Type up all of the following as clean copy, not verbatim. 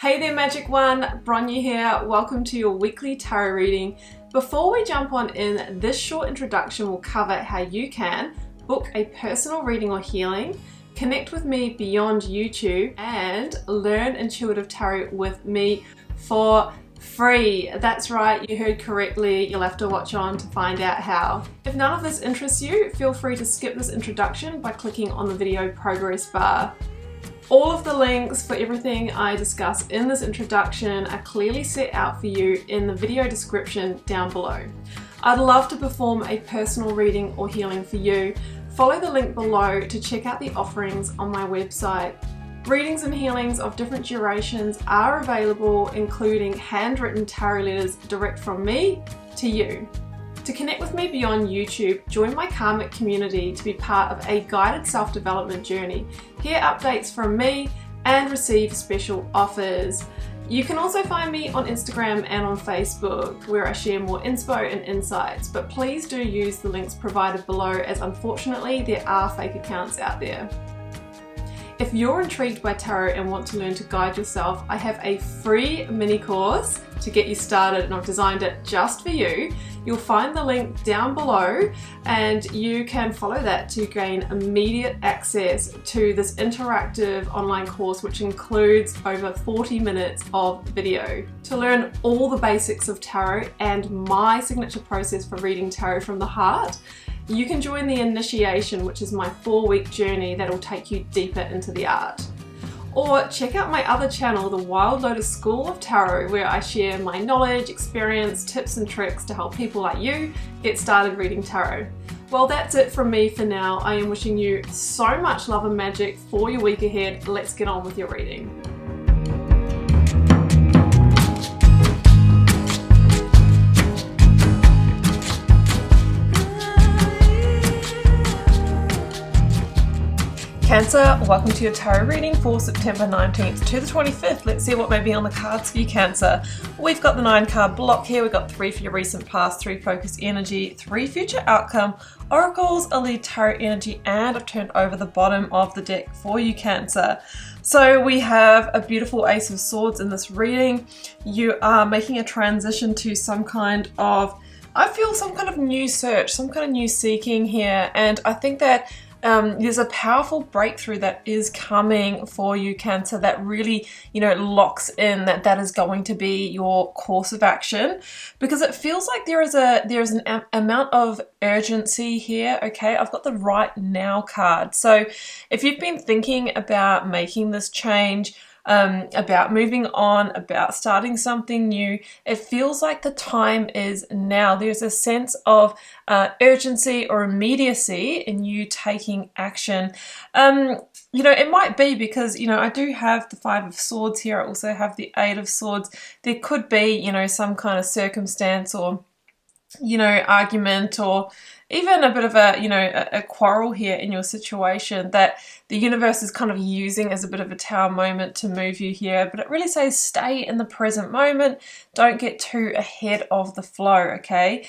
Hey there Magic One, Bronya here. Welcome to your weekly tarot reading. Before we jump on in, this short introduction will cover how you can book a personal reading or healing, connect with me beyond YouTube, and learn intuitive tarot with me for free. That's right, you heard correctly. You'll have to watch on to find out how. If none of this interests you, feel free to skip this introduction by clicking on the video progress bar. All of the links for everything I discuss in this introduction are clearly set out for you in the video description down below. I'd love to perform a personal reading or healing for you. Follow the link below to check out the offerings on my website. Readings and healings of different durations are available, including handwritten tarot letters direct from me to you. To connect with me beyond YouTube, join my Karmic community to be part of a guided self-development journey, hear updates from me, and receive special offers. You can also find me on Instagram and on Facebook, where I share more inspo and insights, but please do use the links provided below, as unfortunately there are fake accounts out there. If you're intrigued by tarot and want to learn to guide yourself, I have a free mini course to get you started, and I've designed it just for you. You'll find the link down below and you can follow that to gain immediate access to this interactive online course, which includes over 40 minutes of video. To learn all the basics of tarot and my signature process for reading tarot from the heart, you can join the initiation, which is my 4-week journey that'll take you deeper into the art. Or check out my other channel, the Wild Lotus School of Tarot, where I share my knowledge, experience, tips and tricks to help people like you get started reading tarot. Well, that's it from me for now. I am wishing you so much love and magic for your week ahead. Let's get on with your reading. Cancer, welcome to your tarot reading for September 19th to the 25th. Let's see what may be on the cards for you, Cancer. We've got the 9-card block here. We've got 3 for your recent past, 3 focus energy, 3 future outcome, oracles, a lead tarot energy, and I've turned over the bottom of the deck for you, Cancer. So we have a beautiful Ace of Swords in this reading. You are making a transition to some kind of, I feel some kind of new search, some kind of new seeking here, and I think that there's a powerful breakthrough that is coming for you, Cancer, that really, locks in that is going to be your course of action, because it feels like there is an amount of urgency here. Okay, I've got the right now card. So if you've been thinking about making this change, about moving on, about starting something new, it feels like the time is now. There's a sense of urgency or immediacy in you taking action. It might be because, I do have the 5 of Swords here. I also have the 8 of Swords. There could be, some kind of circumstance or, argument, or even a bit of a quarrel here in your situation that the universe is kind of using as a bit of a tower moment to move you here. But it really says stay in the present moment. Don't get too ahead of the flow, okay?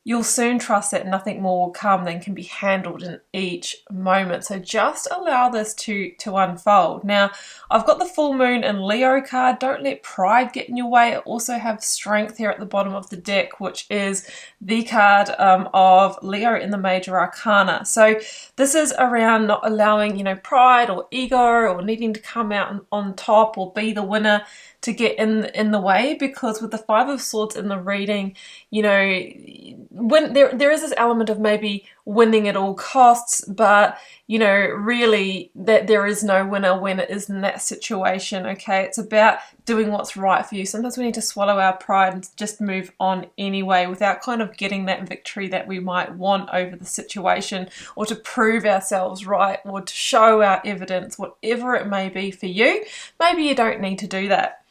You'll soon trust that nothing more will come than can be handled in each moment. So just allow this to unfold. Now, I've got the full moon and Leo card. Don't let pride get in your way. I also have strength here at the bottom of the deck, which is the card of Leo in the major arcana. So this is around not allowing, pride or ego or needing to come out on top or be the winner to get in the way, because with the 5 of Swords in the reading, when there is this element of maybe winning at all costs, but really that there is no winner when it is in that situation. Okay, it's about doing what's right for you. Sometimes we need to swallow our pride and just move on anyway, without kind of getting that victory that we might want over the situation, or to prove ourselves right, or to show our evidence, whatever it may be for you. Maybe you don't need to do that.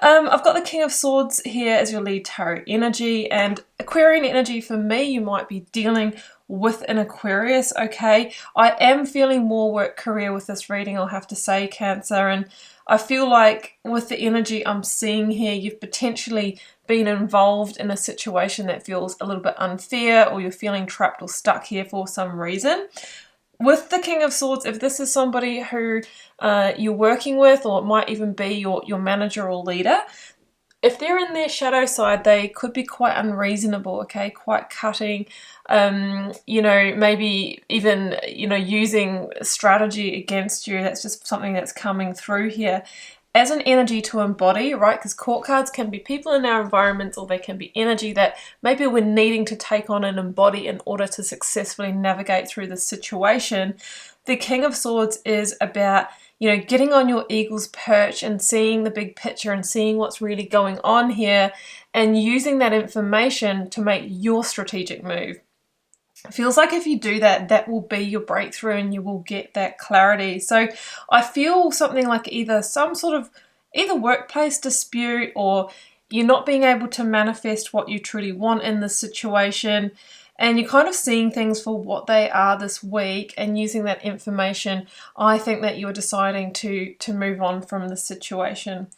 I've got the King of Swords here as your lead tarot energy, and Aquarian energy for me, you might be dealing with an Aquarius, okay? I am feeling more work career with this reading, I'll have to say, Cancer, and I feel like with the energy I'm seeing here, you've potentially been involved in a situation that feels a little bit unfair, or you're feeling trapped or stuck here for some reason. with the King of Swords, if this is somebody who you're working with, or it might even be your manager or leader, if they're in their shadow side, they could be quite unreasonable, okay, quite cutting, you know, maybe even, you know, using strategy against you. That's just something that's coming through here as an energy to embody, right? Because court cards can be people in our environments, or they can be energy that maybe we're needing to take on and embody in order to successfully navigate through this situation. The King of Swords is about, you know, getting on your eagle's perch and seeing the big picture and seeing what's really going on here and using that information to make your strategic move. It feels like if you do that, that will be your breakthrough and you will get that clarity. So I feel something like either some sort of workplace dispute, or you're not being able to manifest what you truly want in this situation, and you're kind of seeing things for what they are this week and using that information. I think that you're deciding to move on from the situation.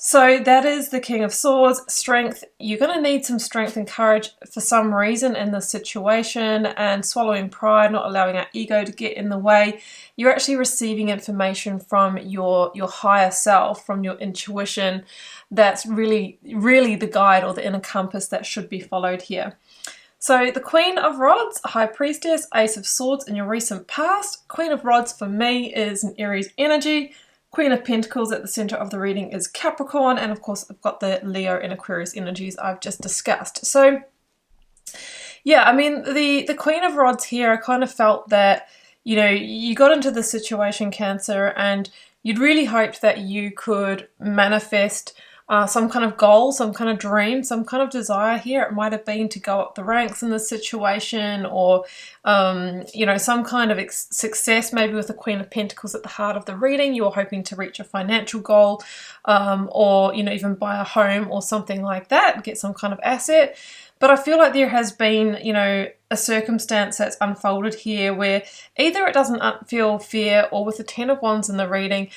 So that is the King of Swords. Strength. You're going to need some strength and courage for some reason in this situation, and swallowing pride, not allowing our ego to get in the way. You're actually receiving information from your higher self, from your intuition. That's really, really the guide or the inner compass that should be followed here. So the Queen of Rods, High Priestess, Ace of Swords in your recent past. Queen of Rods for me is an Aries energy. Queen of Pentacles at the center of the reading is Capricorn. And of course, I've got the Leo and Aquarius energies I've just discussed. So yeah, I mean, the Queen of Rods here, I kind of felt that, you know, you got into the situation, Cancer, and you'd really hoped that you could manifest some kind of goal, some kind of dream, some kind of desire here. It might have been to go up the ranks in this situation, or, you know, some kind of success, maybe with the Queen of Pentacles at the heart of the reading. You're hoping to reach a financial goal, or, you know, even buy a home or something like that, get some kind of asset. But I feel like there has been, you know, a circumstance that's unfolded here where either it doesn't feel fair, or with the Ten of Wands in the reading,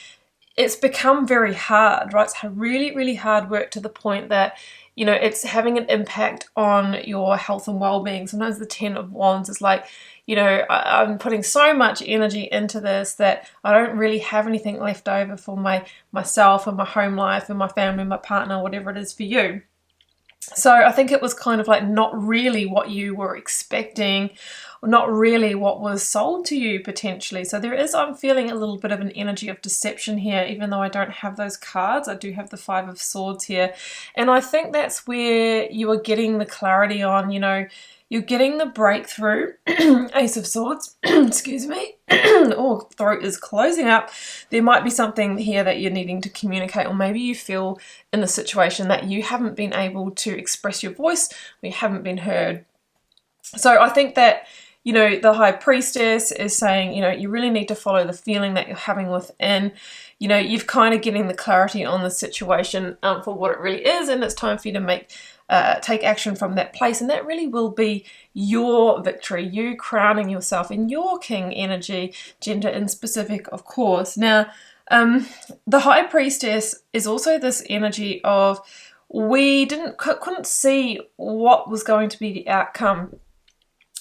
it's become very hard, right? It's really, really hard work to the point that, you know, it's having an impact on your health and well-being. Sometimes the Ten of Wands is like, you know, I'm putting so much energy into this that I don't really have anything left over for myself and my home life and my family and my partner, whatever it is for you. So I think it was kind of like not really what you were expecting, or not really what was sold to you potentially. So there is, I'm feeling a little bit of an energy of deception here, even though I don't have those cards. I do have the Five of Swords here. And I think that's where you are getting the clarity on, you know, you're getting the breakthrough. Ace of Swords, excuse me. Oh, throat is closing up. There might be something here that you're needing to communicate, or maybe you feel in the situation that you haven't been able to express your voice, or you haven't been heard. So I think that, you know, the High Priestess is saying, you know, you really need to follow the feeling that you're having within. You know, you've kind of getting the clarity on the situation for what it really is, and it's time for you to take action from that place, and that really will be your victory, you crowning yourself in your king energy, gender in specific, of course. Now, the High Priestess is also this energy of we couldn't see what was going to be the outcome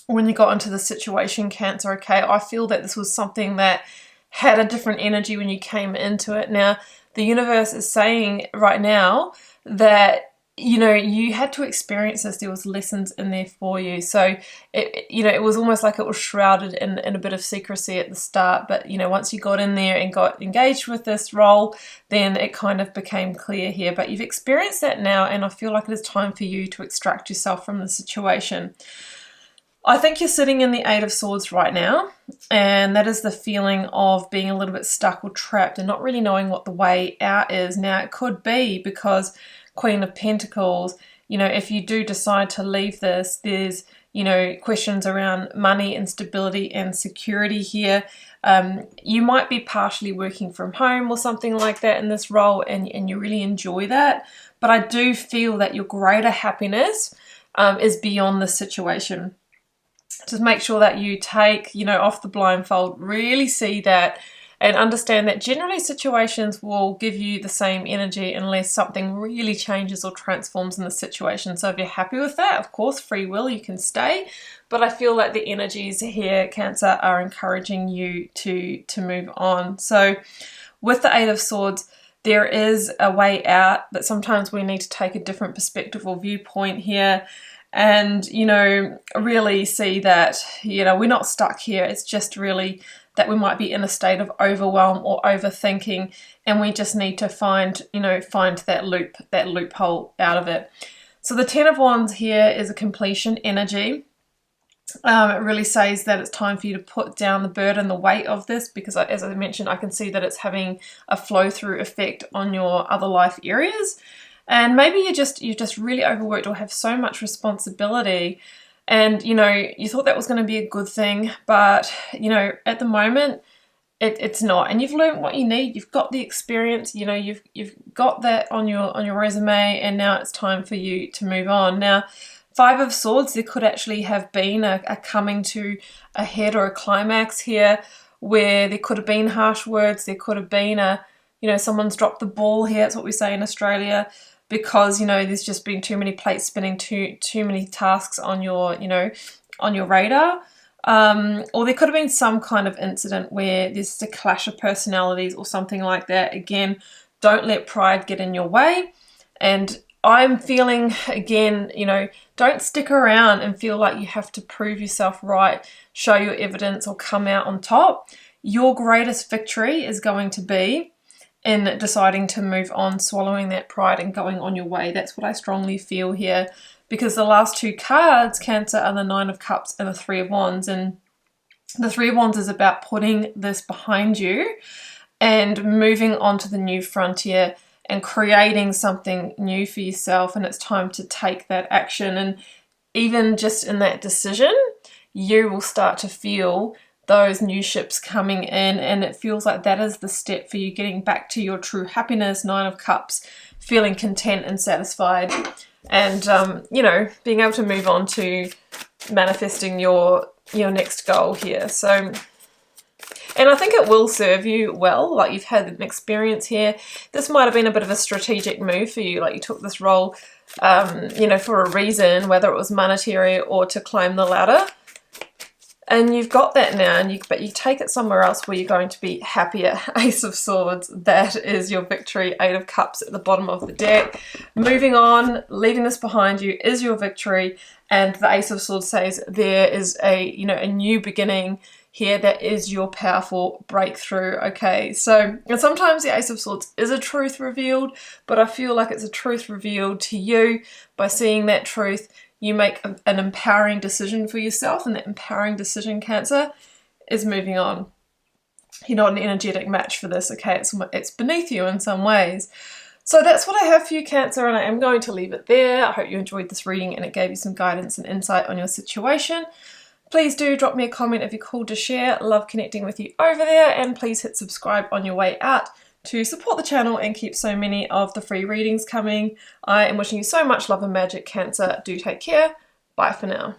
when you got into the situation, Cancer, okay? I feel that this was something that had a different energy when you came into it. Now, the universe is saying right now that, you know, you had to experience this. There was lessons in there for you. So, you know, it was almost like it was shrouded in a bit of secrecy at the start. But, you know, once you got in there and got engaged with this role, then it kind of became clear here. But you've experienced that now, and I feel like it is time for you to extract yourself from the situation. I think you're sitting in the Eight of Swords right now, and that is the feeling of being a little bit stuck or trapped and not really knowing what the way out is. Now, it could be because Queen of Pentacles, you know, if you do decide to leave this, there's, you know, questions around money and stability and security here. You might be partially working from home or something like that in this role, and you really enjoy that. But I do feel that your greater happiness is beyond the situation. Just make sure that you take, you know, off the blindfold, really see that and understand that generally situations will give you the same energy unless something really changes or transforms in the situation. So if you're happy with that, of course, free will, you can stay. But I feel like the energies here, Cancer, are encouraging you to move on. So with the Eight of Swords, there is a way out, but sometimes we need to take a different perspective or viewpoint here and, you know, really see that, you know, we're not stuck here. It's just really that we might be in a state of overwhelm or overthinking, and we just need to find, you know, find that loophole out of it. So the Ten of Wands here is a completion energy. It really says that it's time for you to put down the burden, the weight of this, because as I mentioned, I can see that it's having a flow through effect on your other life areas. And maybe you're just really overworked or have so much responsibility, and you know, you thought that was going to be a good thing, but you know, at the moment it's not. And you've learned what you need, you've got the experience, you know, you've got that on your resume, and now it's time for you to move on. Now, Five of Swords, there could actually have been a coming to a head or a climax here, where there could have been harsh words, there could have been you know, someone's dropped the ball here, that's what we say in Australia, because, you know, there's just been too many plates spinning, too many tasks on your, you know, on your radar. Or there could have been some kind of incident where there's a clash of personalities or something like that. Again, don't let pride get in your way. And I'm feeling, again, you know, don't stick around and feel like you have to prove yourself right, show your evidence, or come out on top. Your greatest victory is going to be in deciding to move on, swallowing that pride and going on your way. That's what I strongly feel here, because the last two cards, Cancer, are the Nine of Cups and the Three of Wands. And the Three of Wands is about putting this behind you and moving on to the new frontier and creating something new for yourself. And it's time to take that action. And even just in that decision, you will start to feel those new ships coming in, and it feels like that is the step for you getting back to your true happiness. Nine of Cups, feeling content and satisfied, and you know, being able to move on to manifesting your next goal here. So, and I think it will serve you well. Like, you've had an experience here. This might have been a bit of a strategic move for you. Like, you took this role, you know, for a reason, whether it was monetary or to climb the ladder. And you've got that now, but you take it somewhere else where you're going to be happier. Ace of Swords, that is your victory. Eight of Cups at the bottom of the deck. Moving on, leaving this behind you is your victory. And the Ace of Swords says there is a new beginning here that is your powerful breakthrough. Okay, so, and sometimes the Ace of Swords is a truth revealed, but I feel like it's a truth revealed to you. By seeing that truth, you make an empowering decision for yourself, and that empowering decision, Cancer, is moving on. You're not an energetic match for this, okay? It's beneath you in some ways. So that's what I have for you, Cancer, and I am going to leave it there. I hope you enjoyed this reading and it gave you some guidance and insight on your situation. Please do drop me a comment if you're called to share. Love connecting with you over there, and please hit subscribe on your way out to support the channel and keep so many of the free readings coming. I am wishing you so much love and magic, Cancer. Do take care. Bye for now.